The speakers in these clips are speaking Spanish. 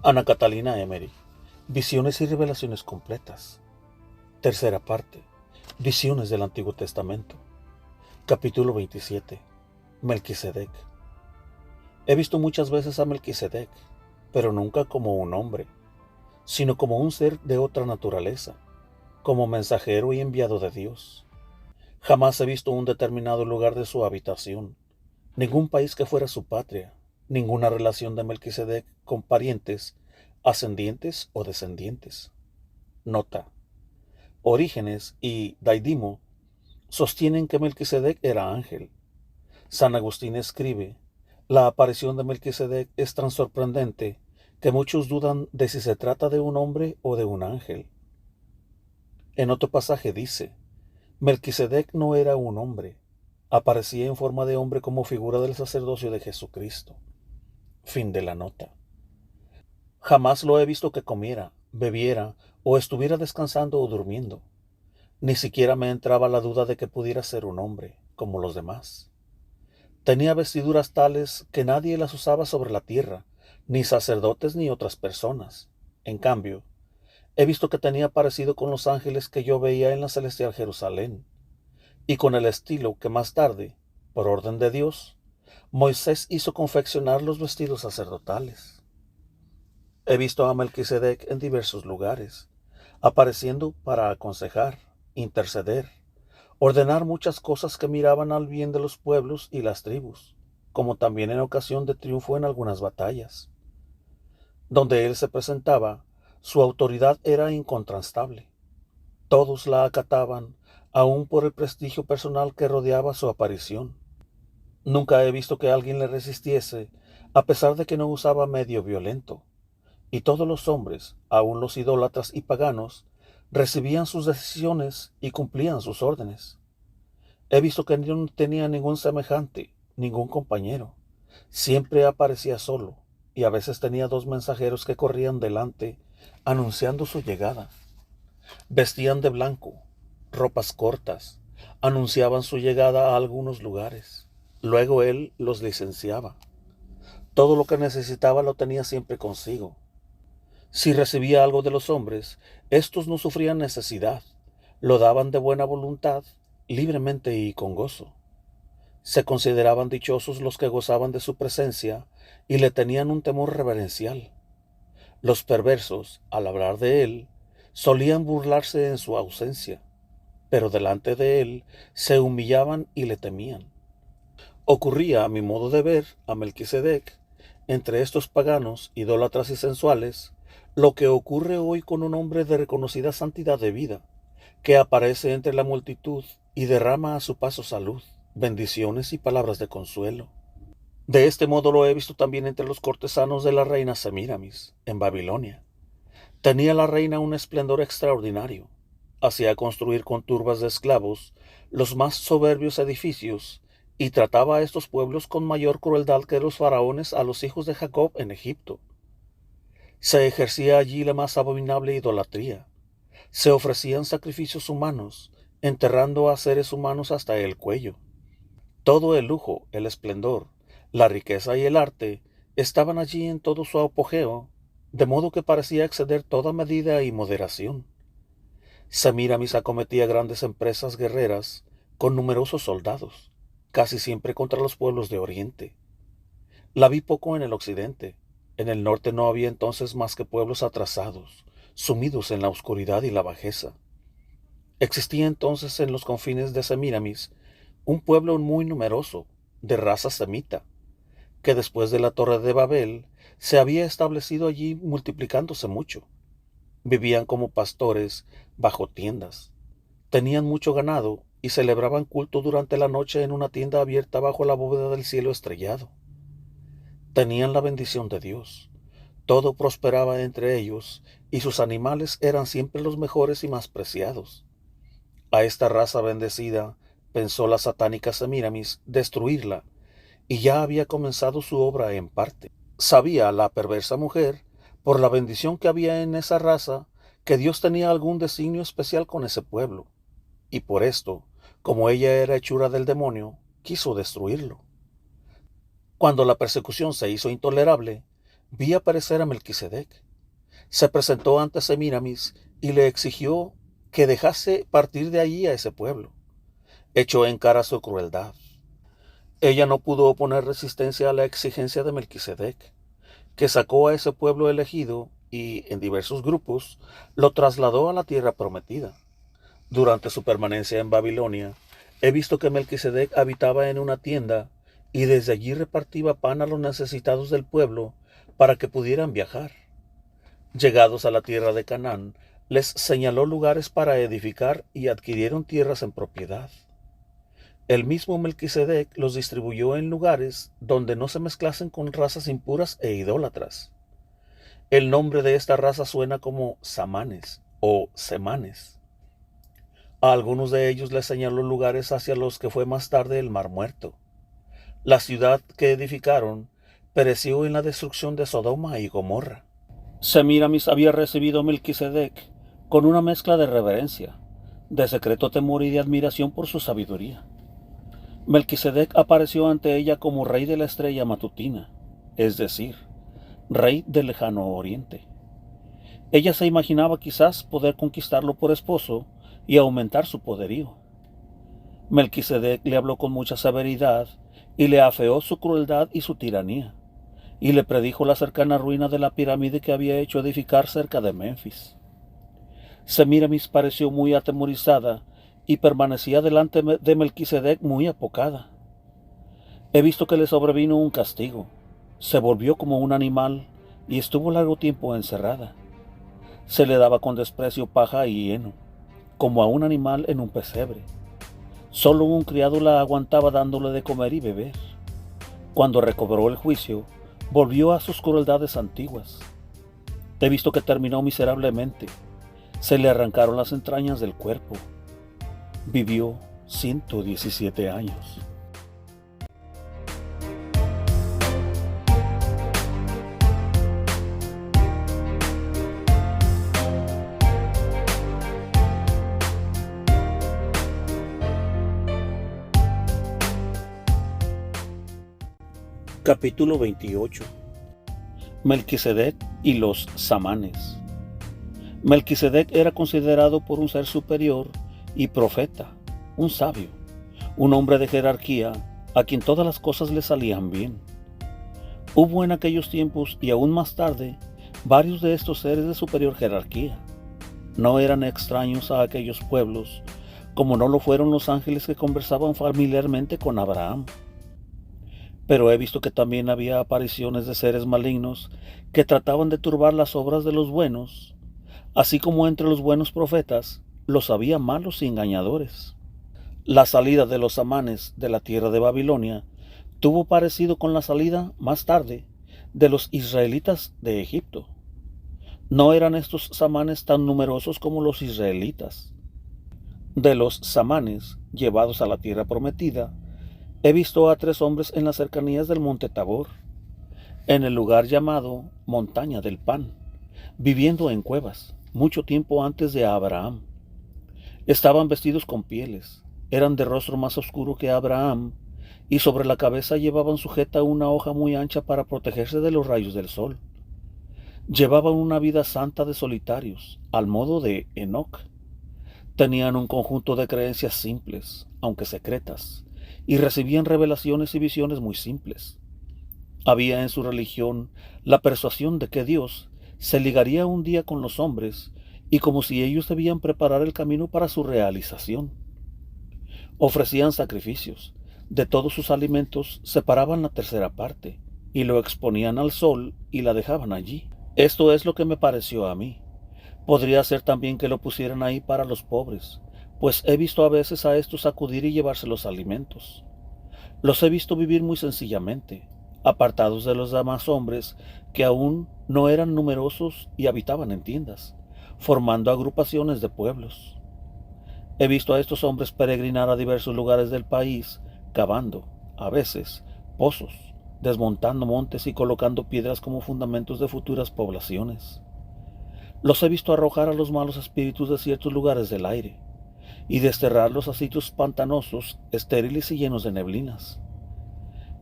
Ana Catalina Emery. Visiones y revelaciones completas. Tercera parte. Visiones del Antiguo Testamento. Capítulo 27. Melquisedec. He visto muchas veces a Melquisedec, pero nunca como un hombre, sino como un ser de otra naturaleza, como mensajero y enviado de Dios. Jamás he visto un determinado lugar de su habitación, ningún país que fuera su patria, ninguna relación de Melquisedec con parientes, ascendientes o descendientes. Nota: Orígenes y Daidimo sostienen que Melquisedec era ángel. San Agustín escribe: la aparición de Melquisedec es tan sorprendente que muchos dudan de si se trata de un hombre o de un ángel. En otro pasaje dice: Melquisedec no era un hombre, aparecía en forma de hombre como figura del sacerdocio de Jesucristo. Fin de la nota. Jamás lo he visto que comiera, bebiera o estuviera descansando o durmiendo. Ni siquiera me entraba la duda de que pudiera ser un hombre, como los demás. Tenía vestiduras tales que nadie las usaba sobre la tierra, ni sacerdotes ni otras personas. En cambio, he visto que tenía parecido con los ángeles que yo veía en la celestial Jerusalén, y con el estilo que más tarde, por orden de Dios, Moisés hizo confeccionar los vestidos sacerdotales. He visto a Melquisedec en diversos lugares, apareciendo para aconsejar, interceder, ordenar muchas cosas que miraban al bien de los pueblos y las tribus, como también en ocasión de triunfo en algunas batallas. Donde él se presentaba, su autoridad era incontrastable. Todos la acataban, aun por el prestigio personal que rodeaba su aparición. Nunca he visto que alguien le resistiese, a pesar de que no usaba medio violento, y todos los hombres, aun los idólatras y paganos, recibían sus decisiones y cumplían sus órdenes. He visto que no tenía ningún semejante, ningún compañero. Siempre aparecía solo, y a veces tenía dos mensajeros que corrían delante, anunciando su llegada. Vestían de blanco, ropas cortas, anunciaban su llegada a algunos lugares. Luego él los licenciaba. Todo lo que necesitaba lo tenía siempre consigo. Si recibía algo de los hombres, éstos no sufrían necesidad, lo daban de buena voluntad, libremente y con gozo. Se consideraban dichosos los que gozaban de su presencia y le tenían un temor reverencial. Los perversos, al hablar de él, solían burlarse en su ausencia, pero delante de él se humillaban y le temían. Ocurría, a mi modo de ver, a Melquisedec, entre estos paganos, idólatras y sensuales, lo que ocurre hoy con un hombre de reconocida santidad de vida, que aparece entre la multitud y derrama a su paso salud, bendiciones y palabras de consuelo. De este modo lo he visto también entre los cortesanos de la reina Semíramis, en Babilonia. Tenía la reina un esplendor extraordinario. Hacía construir con turbas de esclavos los más soberbios edificios y trataba a estos pueblos con mayor crueldad que los faraones a los hijos de Jacob en Egipto. Se ejercía allí la más abominable idolatría. Se ofrecían sacrificios humanos, enterrando a seres humanos hasta el cuello. Todo el lujo, el esplendor, la riqueza y el arte estaban allí en todo su apogeo, de modo que parecía exceder toda medida y moderación. Semíramis acometía grandes empresas guerreras con numerosos soldados, casi siempre contra los pueblos de Oriente. La vi poco en el occidente. En el norte no había entonces más que pueblos atrasados, sumidos en la oscuridad y la bajeza. Existía entonces en los confines de Semíramis un pueblo muy numeroso, de raza semita, que después de la Torre de Babel se había establecido allí multiplicándose mucho. Vivían como pastores bajo tiendas. Tenían mucho ganado y celebraban culto durante la noche en una tienda abierta bajo la bóveda del cielo estrellado. Tenían la bendición de Dios. Todo prosperaba entre ellos y sus animales eran siempre los mejores y más preciados. A esta raza bendecida pensó la satánica Semíramis destruirla, y ya había comenzado su obra en parte. Sabía la perversa mujer, por la bendición que había en esa raza, que Dios tenía algún designio especial con ese pueblo, y por esto, como ella era hechura del demonio, quiso destruirlo. Cuando la persecución se hizo intolerable, vi aparecer a Melquisedec. Se presentó ante Semíramis y le exigió que dejase partir de allí a ese pueblo. Echó en cara su crueldad. Ella no pudo oponer resistencia a la exigencia de Melquisedec, que sacó a ese pueblo elegido y, en diversos grupos, lo trasladó a la tierra prometida. Durante su permanencia en Babilonia, he visto que Melquisedec habitaba en una tienda y desde allí repartía pan a los necesitados del pueblo para que pudieran viajar. Llegados a la tierra de Canaán, les señaló lugares para edificar y adquirieron tierras en propiedad. El mismo Melquisedec los distribuyó en lugares donde no se mezclasen con razas impuras e idólatras. El nombre de esta raza suena como samanes o semanes. A algunos de ellos les señaló lugares hacia los que fue más tarde el Mar Muerto. La ciudad que edificaron pereció en la destrucción de Sodoma y Gomorra. Semíramis había recibido a Melquisedec con una mezcla de reverencia, de secreto temor y de admiración por su sabiduría. Melquisedec apareció ante ella como rey de la estrella matutina, es decir, rey del lejano oriente. Ella se imaginaba quizás poder conquistarlo por esposo y aumentar su poderío. Melquisedec le habló con mucha severidad y le afeó su crueldad y su tiranía, y le predijo la cercana ruina de la pirámide que había hecho edificar cerca de Memphis. Semíramis pareció muy atemorizada y permanecía delante de Melquisedec muy apocada. He visto que le sobrevino un castigo. Se volvió como un animal y estuvo largo tiempo encerrada. Se le daba con desprecio paja y heno, como a un animal en un pesebre. Solo un criado la aguantaba dándole de comer y beber. Cuando recobró el juicio, volvió a sus crueldades antiguas. He visto que terminó miserablemente. Se le arrancaron las entrañas del cuerpo. Vivió 117 años. Capítulo 28. Melquisedec y los samanes. Melquisedec era considerado por un ser superior y profeta, un sabio, un hombre de jerarquía a quien todas las cosas le salían bien. Hubo en aquellos tiempos y aún más tarde varios de estos seres de superior jerarquía. No eran extraños a aquellos pueblos, como no lo fueron los ángeles que conversaban familiarmente con Abraham. Pero he visto que también había apariciones de seres malignos que trataban de turbar las obras de los buenos, así como entre los buenos profetas los había malos y engañadores. La salida de los samanes de la tierra de Babilonia tuvo parecido con la salida, más tarde, de los israelitas de Egipto. No eran estos samanes tan numerosos como los israelitas. De los samanes llevados a la tierra prometida, he visto a 3 hombres en las cercanías del monte Tabor, en el lugar llamado Montaña del Pan, viviendo en cuevas, mucho tiempo antes de Abraham. Estaban vestidos con pieles, eran de rostro más oscuro que Abraham, y sobre la cabeza llevaban sujeta una hoja muy ancha para protegerse de los rayos del sol. Llevaban una vida santa de solitarios, al modo de Enoc. Tenían un conjunto de creencias simples, aunque secretas, y recibían revelaciones y visiones muy simples. Había en su religión la persuasión de que Dios se ligaría un día con los hombres y como si ellos debían preparar el camino para su realización. Ofrecían sacrificios, de todos sus alimentos separaban la tercera parte y lo exponían al sol y la dejaban allí. Esto es lo que me pareció a mí. Podría ser también que lo pusieran ahí para los pobres, pues he visto a veces a estos acudir y llevarse los alimentos. Los he visto vivir muy sencillamente, apartados de los demás hombres que aún no eran numerosos y habitaban en tiendas, formando agrupaciones de pueblos. He visto a estos hombres peregrinar a diversos lugares del país, cavando, a veces, pozos, desmontando montes y colocando piedras como fundamentos de futuras poblaciones. Los he visto arrojar a los malos espíritus de ciertos lugares del aire y desterrarlos a sitios pantanosos, estériles y llenos de neblinas.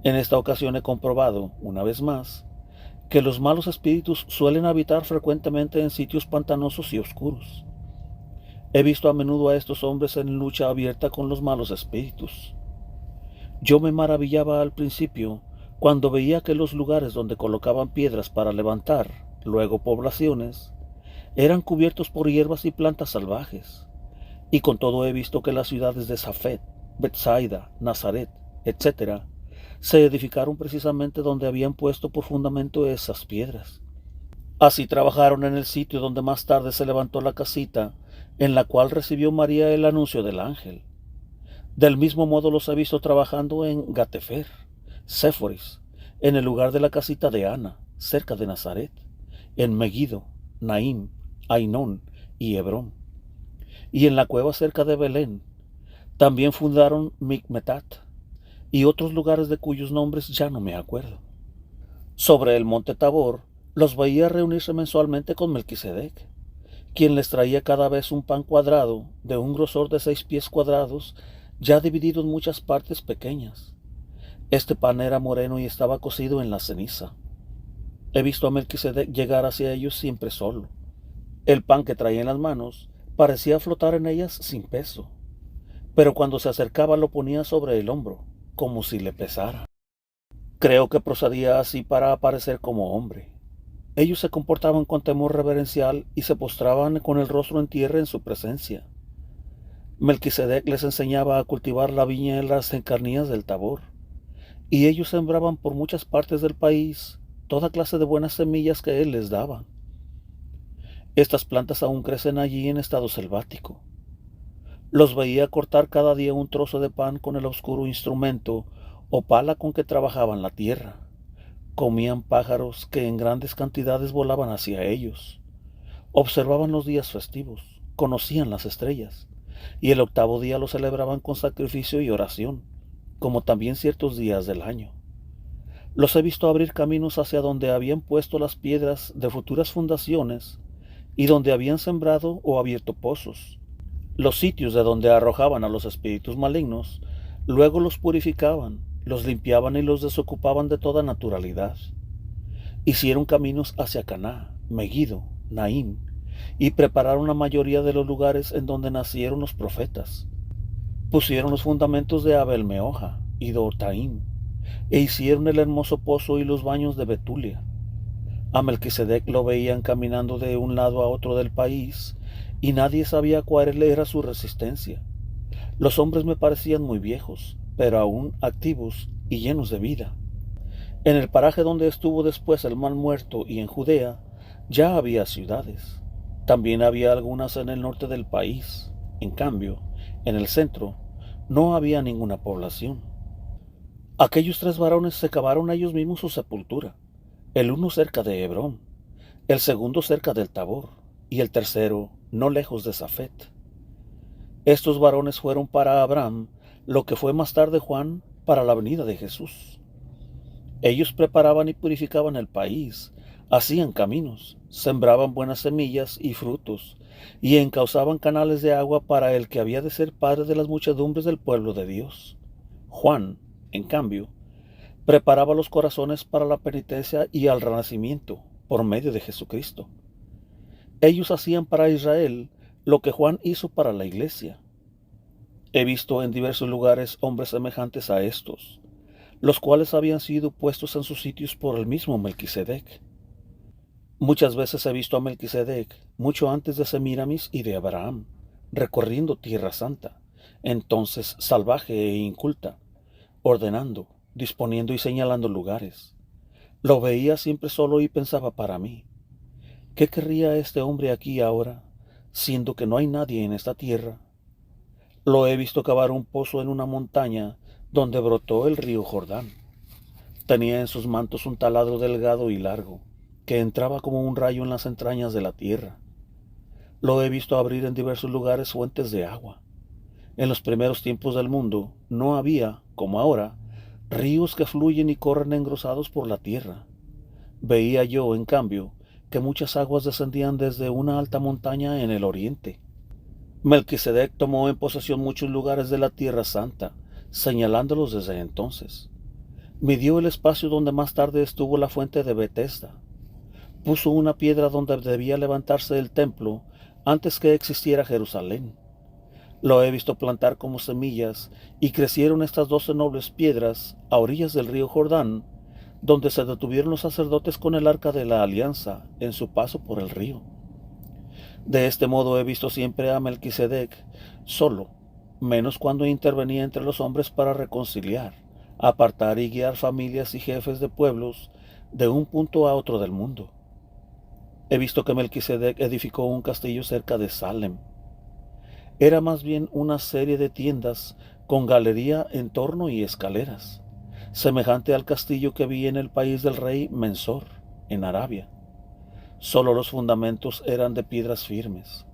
En esta ocasión he comprobado, una vez más, que los malos espíritus suelen habitar frecuentemente en sitios pantanosos y oscuros. He visto a menudo a estos hombres en lucha abierta con los malos espíritus. Yo me maravillaba al principio cuando veía que los lugares donde colocaban piedras para levantar, luego poblaciones, eran cubiertos por hierbas y plantas salvajes. Y con todo he visto que las ciudades de Safed, Betsaida, Nazaret, etc., se edificaron precisamente donde habían puesto por fundamento esas piedras. Así trabajaron en el sitio donde más tarde se levantó la casita en la cual recibió María el anuncio del ángel. Del mismo modo los he visto trabajando en Gatefer, Séforis, en el lugar de la casita de Ana, cerca de Nazaret, en Megiddo, Naim, Ainón y Hebrón, y en la cueva cerca de Belén. También fundaron Micmetat y otros lugares de cuyos nombres ya no me acuerdo. Sobre el monte Tabor los veía reunirse mensualmente con Melquisedec, quien les traía cada vez un pan cuadrado de un grosor de 6 pies cuadrados, ya dividido en muchas partes pequeñas. Este pan era moreno y estaba cocido en la ceniza. He visto a Melquisedec llegar hacia ellos siempre solo. El pan que traía en las manos parecía flotar en ellas sin peso, pero cuando se acercaba lo ponía sobre el hombro, como si le pesara. Creo que procedía así para aparecer como hombre. Ellos se comportaban con temor reverencial y se postraban con el rostro en tierra en su presencia. Melquisedec les enseñaba a cultivar la viña en las cercanías del Tabor, y ellos sembraban por muchas partes del país toda clase de buenas semillas que él les daba. Estas plantas aún crecen allí en estado selvático. Los veía cortar cada día un trozo de pan con el oscuro instrumento o pala con que trabajaban la tierra. Comían pájaros que en grandes cantidades volaban hacia ellos. Observaban los días festivos, conocían las estrellas, y el 8º día lo celebraban con sacrificio y oración, como también ciertos días del año. Los he visto abrir caminos hacia donde habían puesto las piedras de futuras fundaciones y donde habían sembrado o abierto pozos. Los sitios de donde arrojaban a los espíritus malignos, luego los purificaban, los limpiaban y los desocupaban de toda naturalidad. Hicieron caminos hacia Caná, Megiddo, Naim, y prepararon la mayoría de los lugares en donde nacieron los profetas. Pusieron los fundamentos de Abel Meoja y Dotaim, e hicieron el hermoso pozo y los baños de Betulia. A Melquisedec lo veían caminando de un lado a otro del país, y nadie sabía cuál era su resistencia. Los hombres me parecían muy viejos, pero aún activos y llenos de vida. En el paraje donde estuvo después el mal muerto y en Judea, ya había ciudades. También había algunas en el norte del país. En cambio, en el centro, no había ninguna población. Aquellos 3 varones se cavaron a ellos mismos su sepultura, el uno cerca de Hebrón, el segundo cerca del Tabor, y el tercero no lejos de Safet. Estos varones fueron para Abraham lo que fue más tarde Juan para la venida de Jesús. Ellos preparaban y purificaban el país, hacían caminos, sembraban buenas semillas y frutos, y encauzaban canales de agua para el que había de ser padre de las muchedumbres del pueblo de Dios. Juan, en cambio, preparaba los corazones para la penitencia y al renacimiento por medio de Jesucristo. Ellos hacían para Israel lo que Juan hizo para la iglesia. He visto en diversos lugares hombres semejantes a estos, los cuales habían sido puestos en sus sitios por el mismo Melquisedec. Muchas veces he visto a Melquisedec, mucho antes de Semiramis y de Abraham, recorriendo Tierra Santa, entonces salvaje e inculta, ordenando, disponiendo y señalando lugares. Lo veía siempre solo y pensaba para mí, ¿qué querría este hombre aquí ahora, siendo que no hay nadie en esta tierra? Lo he visto cavar un pozo en una montaña donde brotó el río Jordán. Tenía en sus mantos un taladro delgado y largo, que entraba como un rayo en las entrañas de la tierra. Lo he visto abrir en diversos lugares fuentes de agua. En los primeros tiempos del mundo no había, como ahora, ríos que fluyen y corren engrosados por la tierra. Veía yo, en cambio, que muchas aguas descendían desde una alta montaña en el oriente. Melquisedec tomó en posesión muchos lugares de la Tierra Santa, señalándolos desde entonces. Midió el espacio donde más tarde estuvo la fuente de Betesda. Puso una piedra donde debía levantarse el templo antes que existiera Jerusalén. Lo he visto plantar como semillas, y crecieron estas 12 nobles piedras a orillas del río Jordán, donde se detuvieron los sacerdotes con el arca de la alianza en su paso por el río. De este modo he visto siempre a Melquisedec solo, menos cuando intervenía entre los hombres para reconciliar, apartar y guiar familias y jefes de pueblos de un punto a otro del mundo. He visto que Melquisedec edificó un castillo cerca de Salem. Era más bien una serie de tiendas con galería en torno y escaleras, semejante al castillo que vi en el país del rey Mensor, en Arabia. Solo los fundamentos eran de piedras firmes.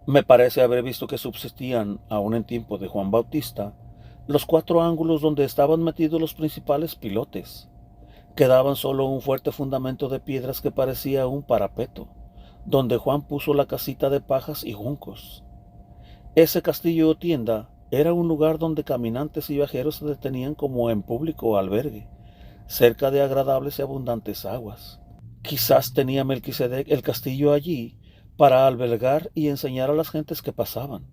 Me parece haber visto que subsistían, aún en tiempo de Juan Bautista, los 4 ángulos donde estaban metidos los principales pilotes. Quedaban solo un fuerte fundamento de piedras que parecía un parapeto, donde Juan puso la casita de pajas y juncos. Ese castillo o tienda era un lugar donde caminantes y viajeros se detenían como en público albergue, cerca de agradables y abundantes aguas. Quizás tenía Melquisedec el castillo allí para albergar y enseñar a las gentes que pasaban,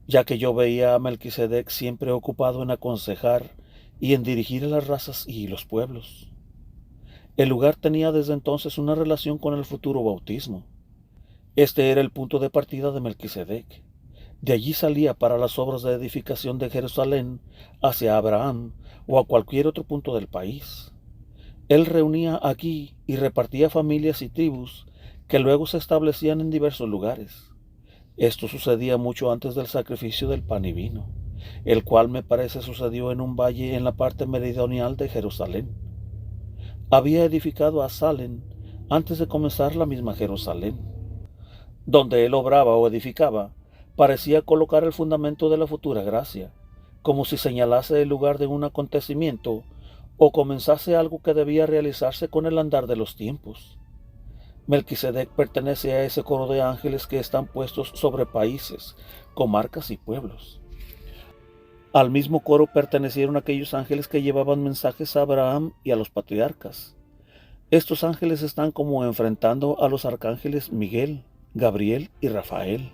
ya que yo veía a Melquisedec siempre ocupado en aconsejar y en dirigir a las razas y los pueblos. El lugar tenía desde entonces una relación con el futuro bautismo. Este era el punto de partida de Melquisedec. De allí salía para las obras de edificación de Jerusalén hacia Abraham o a cualquier otro punto del país. Él reunía aquí y repartía familias y tribus que luego se establecían en diversos lugares. Esto sucedía mucho antes del sacrificio del pan y vino, el cual me parece sucedió en un valle en la parte meridional de Jerusalén. Había edificado a Salem antes de comenzar la misma Jerusalén. Donde él obraba o edificaba, parecía colocar el fundamento de la futura gracia, como si señalase el lugar de un acontecimiento o comenzase algo que debía realizarse con el andar de los tiempos. Melquisedec pertenece a ese coro de ángeles que están puestos sobre países, comarcas y pueblos. Al mismo coro pertenecieron aquellos ángeles que llevaban mensajes a Abraham y a los patriarcas. Estos ángeles están como enfrentando a los arcángeles Miguel, Gabriel y Rafael.